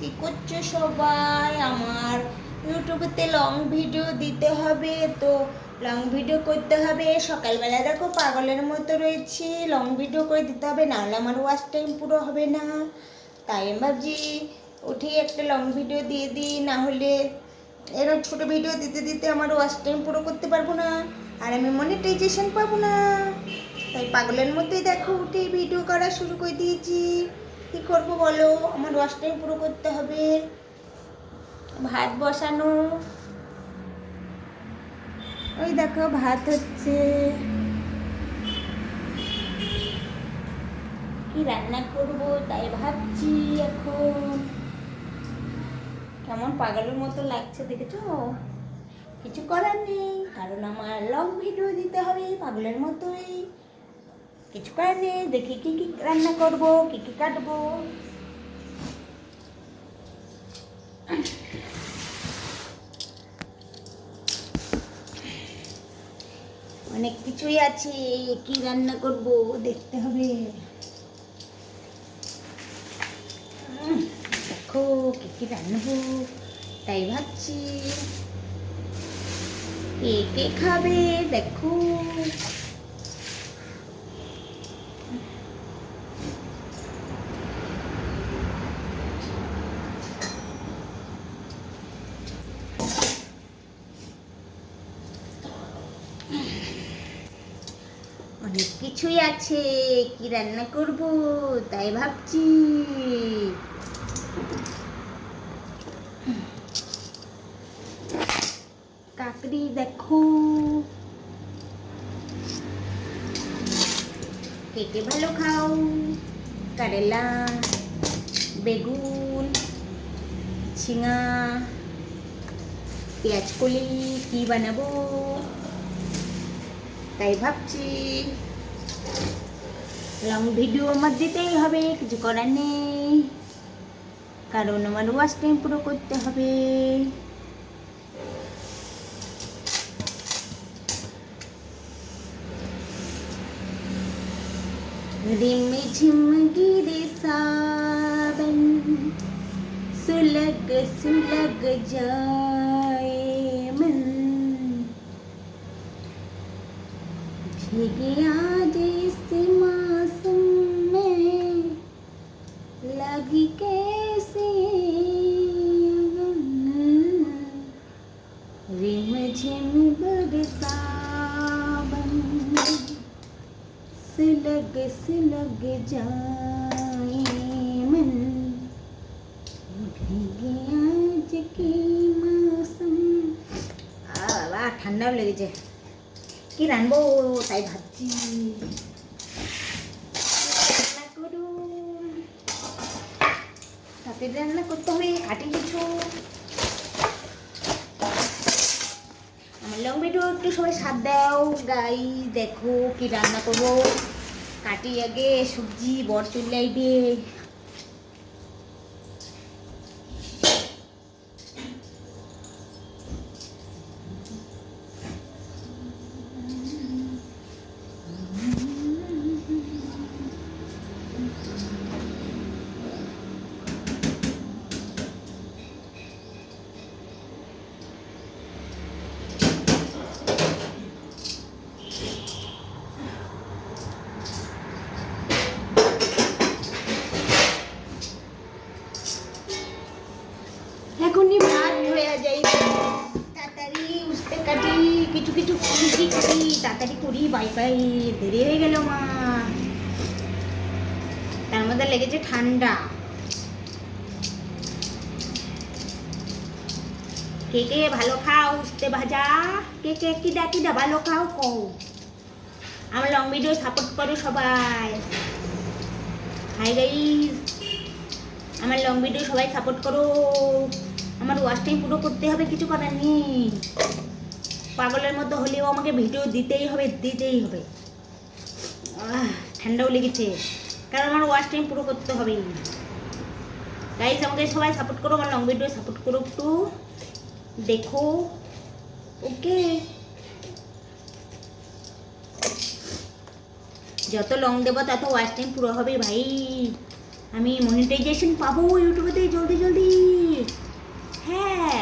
কি করছো সবাই? আমার ইউটিউবেতে লং ভিডিও দিতে হবে, তো লং ভিডিও করতে হবে। সকালবেলা দেখো পাগলের মতো রয়েছি, লং ভিডিও করে দিতে হবে, নাহলে আমার ওয়াচ টাইম পুরো হবে না। তাই আমি ভাবছি উঠেই একটা লং ভিডিও দিয়ে দিই, না হলে এরকম ছোটো ভিডিও দিতে দিতে আমার ওয়াচ টাইম পুরো করতে পারবো না, আর আমি মনিটাইজেশন পাবো না। তাই পাগলের মতোই দেখো উঠেই ভিডিও করা শুরু করে দিয়েছি। কি করবো বলো, আমার ওয়াচ টাইম পুরো করতে হবে। ভাত বসানো, ওই দেখো ভাত হচ্ছে। কি রান্না করব তাই ভাবছি এখন। কেমন পাগলের মতো লাগছে দেখেছো? কিছু করার নেই, কারণ আমার লং ভিডিও দিতে হবে পাগলের মতোই। কিছু করার নেই, দেখি কি কি রান্না করব, কি কি কাটবো। অনেক কিছুই আছে, কি রান্না করব দেখতে হবে। দেখো কি কি রান্নাবো তাই ভাবছি। কে কে খাবে দেখো। অনেক কিছুই আছে, কি রান্না করব তাই ভাবছি। কাকড়ি দেখো, কে কে ভালো খাও। কারেলা, বেগুন, ঝিঙা, পেঁয়াজ কলি কি বানাবো তাই ভাবছি। লং ভিডিও আমার দিতেই হবে, কিছু করার নেই, কারণ আমার ওয়াচ টাইম পুরো করতে হবে। रिम झिम गिरे सावन, सुलग सुलग जाए मन, भीगे आज इस मौसम में लगी कैसी अगन, रिम झिम बरसा सुलग सुलग जाए मन, भीगे आज की मौसम। বাবা ঠান্ডাও লেগেছে, কি রান্নবো তাই ভাবছি। রান্না করুন, তাতে রান্না করতে হবে, কাটি কিছু। আমার লং ভিডিও একটু সবাই সাথ দাও গাই। দেখো কি রান্না করবো, কাটি আগে সবজি, বর চলে আইবে। এখনই ভাত হয়ে যাই, তাড়াতাড়ি উঠতে কাটি, কিছু কিছু করি কাটি, তাড়াতাড়ি করি। বাই বাই, দেরি হয়ে গেল মা। তার মধ্যে লেগেছে ঠান্ডা। কে কে ভালো খাও উঠতে ভাজা, কে কে কিডা কিডা ভালো খাও কও। আমার লং ভিডিও সাপোর্ট করো সবাই। হাই গাইস, আমার লং ভিডিও সবাই সাপোর্ট করো। আমার ওয়াচ টাইম পুরো করতে হবে, কিছু করার নেই। পাগলের মতো হলেও আমাকে ভিডিও দিতেই হবে, দিতেই হবে। ঠান্ডাও লেগেছে, কারণ আমার ওয়াচ টাইম পুরো করতে হবে। গাইস আমাকে সবাই সাপোর্ট করো, আমার লং ভিডিও সাপোর্ট করো একটু, দেখো। ওকে, যত লং দেবো তত ওয়াচ টাইম পুরো হবে ভাই। আমি মনিটাইজেশন পাবো ইউটিউবেতে জলদি জলদি। হ্যাঁ,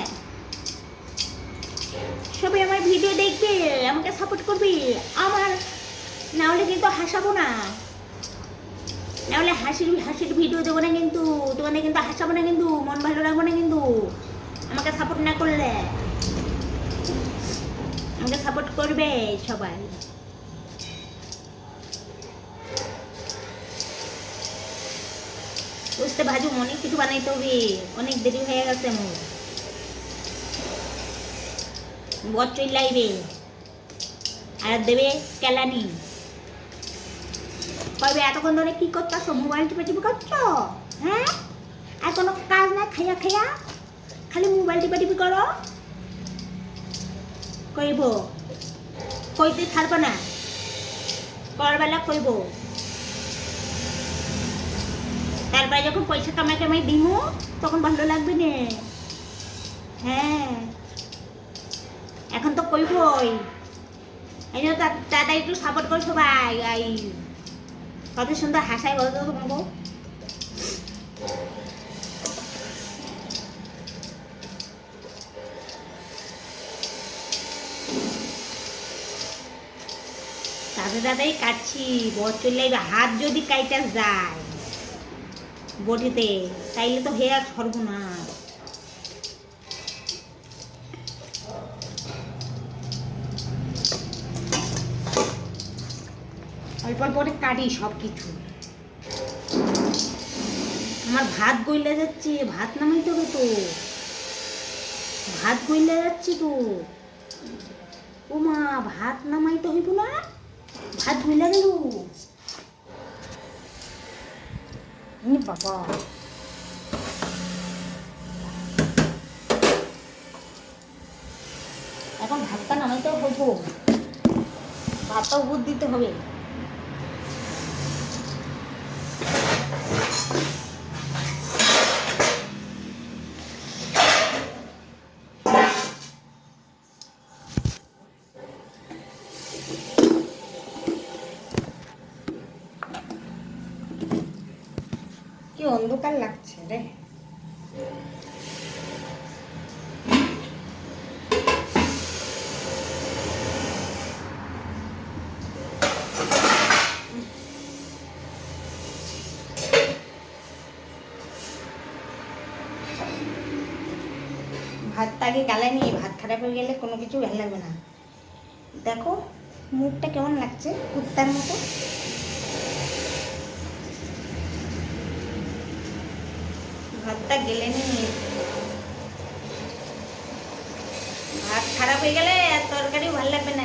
সবাই আমার ভিডিও দেখবে, আমাকে সাপোর্ট করবে। আমার না হলে কিন্তু হাসাবো না, না হলে হাসির ভিডিও দেবো না কিন্তু, তোমাদের কিন্তু হাসাবো না কিন্তু, মন ভালো রাখবো না কিন্তু আমাকে সাপোর্ট না করলে। আমাকে সাপোর্ট করবে সবাই। বুঝতে ভাজু, অনেক কিছু বানাইতে হবে, অনেক দেরি হয়ে গেছে মোর। বর চইলাইবে আর দেবে কেলানি, কইবে এতক্ষণ ধরে কি করতেছো, মোবাইল টিপে টিপে করছো? হ্যাঁ, আর কোনো কাজ না, খাইয়া খাইয়া খালি মোবাইল টিপে টিপি করো। কইব, কইতে ছাড়বো না, করবেলা কইব। তারপরে যখন পয়সা কামাই দিমু তখন ভালো লাগবে না। হ্যাঁ, এখন তো কইবই। এই জন্য দাদা একটু সাপোর্ট করো সবাই। এই কত সুন্দর হাসাই বলো তো তোমাকে। দাদাই কাটছি, বর চলে হাত যদি কাইটা যায় বটিতে তাইলে তো হেয়া ছড়বো না। অল্প অল্প করে কাটি সব কিছু। আমার ভাত গইলে যাচ্ছে, ভাত নামাইতে হবে তো, ভাত গইলে যাচ্ছে তো। ও মা, ভাত নামাইতে হইব না, ভাত গইলে গেল। বাবা, এখন ভাতটা নামাইতেও হইব, ভাতটা উপর দিতে হবে। কি অন্ধকার লাগছে রে। ভাতটা আগে গালায় নিয়ে, ভাত খারাপ হয়ে গেলে কোনো কিছু ভালো লাগবে না। দেখো মুখটা কেমন লাগছে, কুত্তার মতো। ভাতটা গেলে নিয়ে, ভাত খারাপ হয়ে গেলে তরকারি ভালো লাগবে না।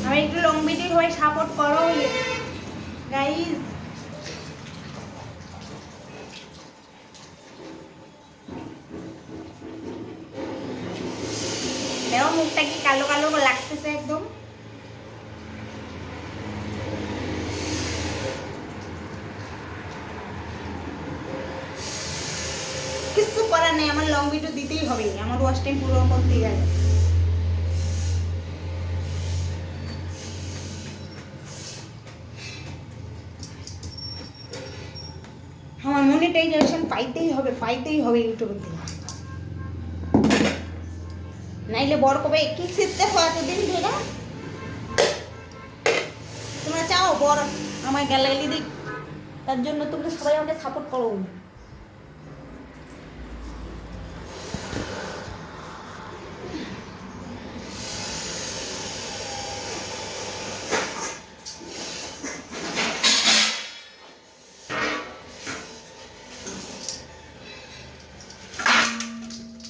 আমি একটু লং ভিডিও হয়ে সাপোর্ট করো গাইজ। দেখো মুখটা কি কালো কালো লাগতেছে একদম। কিছু করার নেই, আমার লং ভিডিও দিতেই হবে, আমার ওয়াচ টাইম পুরো করতে গেলে। আমার মনিটাইজেশন পাইতেই হবে ইউটিউব থেকে, নাইলে বড় কবে কি শিখতে হয় এতদিন ধরে। তোমরা চাও বড় আমার গ্যালারি দিক, তার জন্য তোমরা সবাই আমাকে সাপোর্ট করো।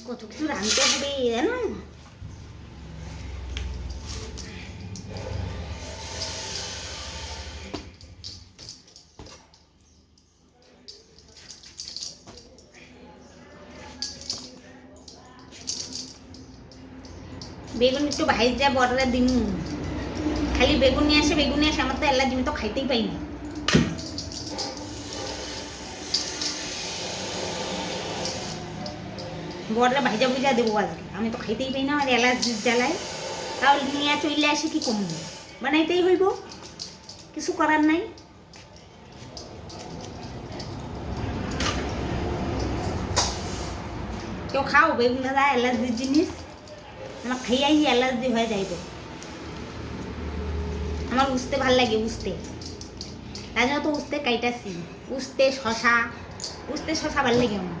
কত কিছু রাঁধতে হবে জানো। বেগুন একটু ভাইজা বড়রা দিন, খালি বেগুন নিয়ে আসে আমার তো এলার্জি, আমি তো খাইতেই পাই না। বড়রা ভাইজা ভুজা দেবো আজকে, আমি তো খাইতেই পাই না, আমার অ্যালার্জির জ্বালায়। তাহলে নিয়ে চলে আসে কি কমবো, বানাইতেই হইব, কিছু করার নাই। কেউ খাও বেগুন ভাজা অ্যালার্জির জিনিস? আমার খাইয়াই অ্যালার্জি হয়ে যাইবে। আমার উস্তে ভাল লাগে, উস্তে, তাই জন্য তো উস্তে কাইটাছি। উস্তে শশা ভাল লাগে আমার।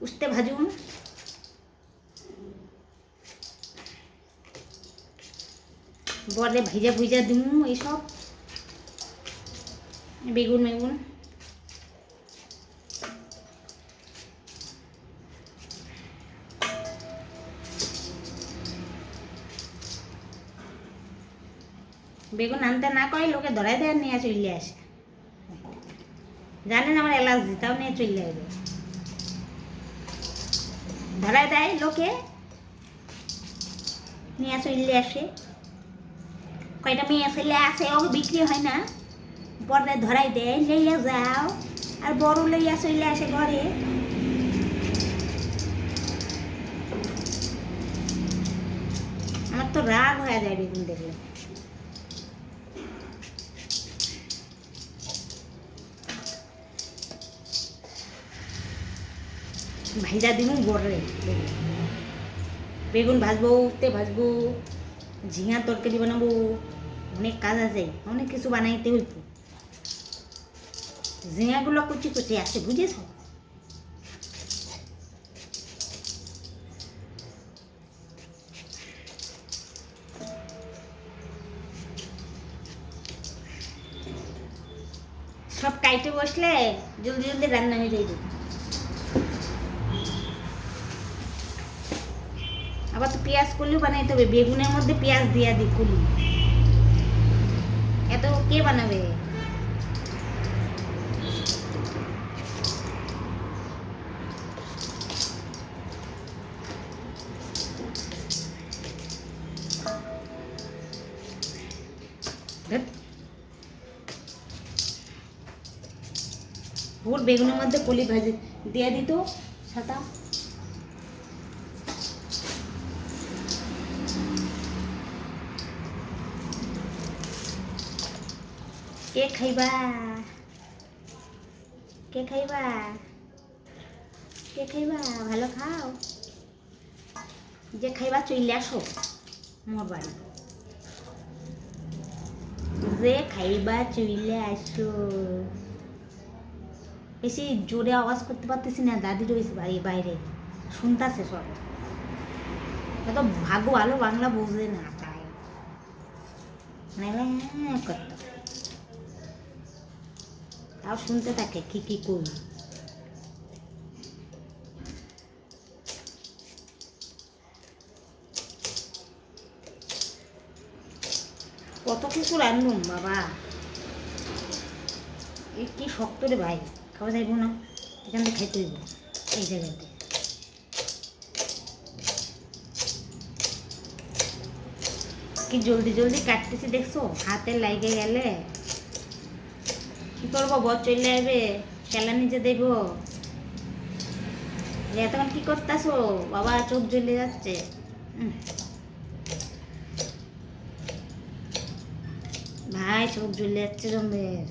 উস্তে ভাজুন, বরে ভুইজা দিমু এইসব বেগুন বেগুন আনতে না কয় লোকে ধরাই দেয়, নিয়ে চলে আসে। জানেন আমার অ্যালার্জি, তাও নিয়ে চলে আসবে। ধরাই দেয় লোকে, নিয়ে চলে আসে। কয়টা মেয়ে ছেলে আছে, ওকে বিক্রি হয় না, পরে ধরাই দেয়, লইয়া যাও। আর বড় লইয়া চলে আসে ঘরে। আমার তো রাগ হয়ে যায় বেগুন দেখলে। ভাইজা দিমু বড়রে বেগুন ভাজবো, উঠতে ভাজবো, ঝিঙার তরকারি বানাবো, অনেক কাজ আছে, অনেক কিছু বানাইতে হইব। ঝিঙাগুলো কুচি কুচি আছে, বুঝেছ? সব কাইটে বসলে জলদি জলদি রান্না হয়ে যাইবে। আবার তো পেঁয়াজ কলিও বানাইতে হবে, বেগুনের মধ্যে পেঁয়াজ দিয়া দি কলি, এত কে বানাবে? ভোর বেগুনের মধ্যে কলি ভাজি দিয়া দিত সাদা। কে খাইবা? কে খাইবা? কে খাইবা? ভালো খাও, যে খাইবা চলে আসো মোর বাড়ি। যে খাইবা চলে আসো। বেশি জোরে আওয়াজ করতে পারতেছি না, দাদি রয়েছে বাড়ি বাইরে, শুনতেছে সব। এত ভাগ্য ভালো, বাংলা বুঝে না, তাই করতে তাও শুনতে থাকে কি করি। কত কিছু রান্ধুম বাবা, এই কি শক্ত রে ভাই, খাওয়া যাইব না, এখান থেকে খাইতে হইব এই জায়গাতে। কি জলদি জলদি কাটতেছি দেখছো, হাতে লাগে গেলে কি করবো? বর চলে আসবে, খেলা নিজে দেব। এতক্ষণ কি করতেছো বাবা? চোখ জ্বলে যাচ্ছে। ভাই চোখ জ্বলে যাচ্ছে জমের।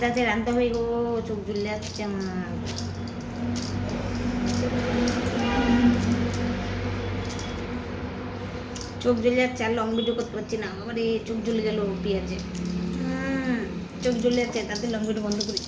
তাতে রান্না হয়ে গো, চোখ জ্বলে যাচ্ছে আমার। চোখ জ্বলে যাচ্ছে, আর লং ভিডিও করতে পারছি না। আমার চোখ জ্বলে গেল পেঁয়াজে, চোখ জ্বলে যাচ্ছে, তাতে লং ভিডিও বন্ধ করি।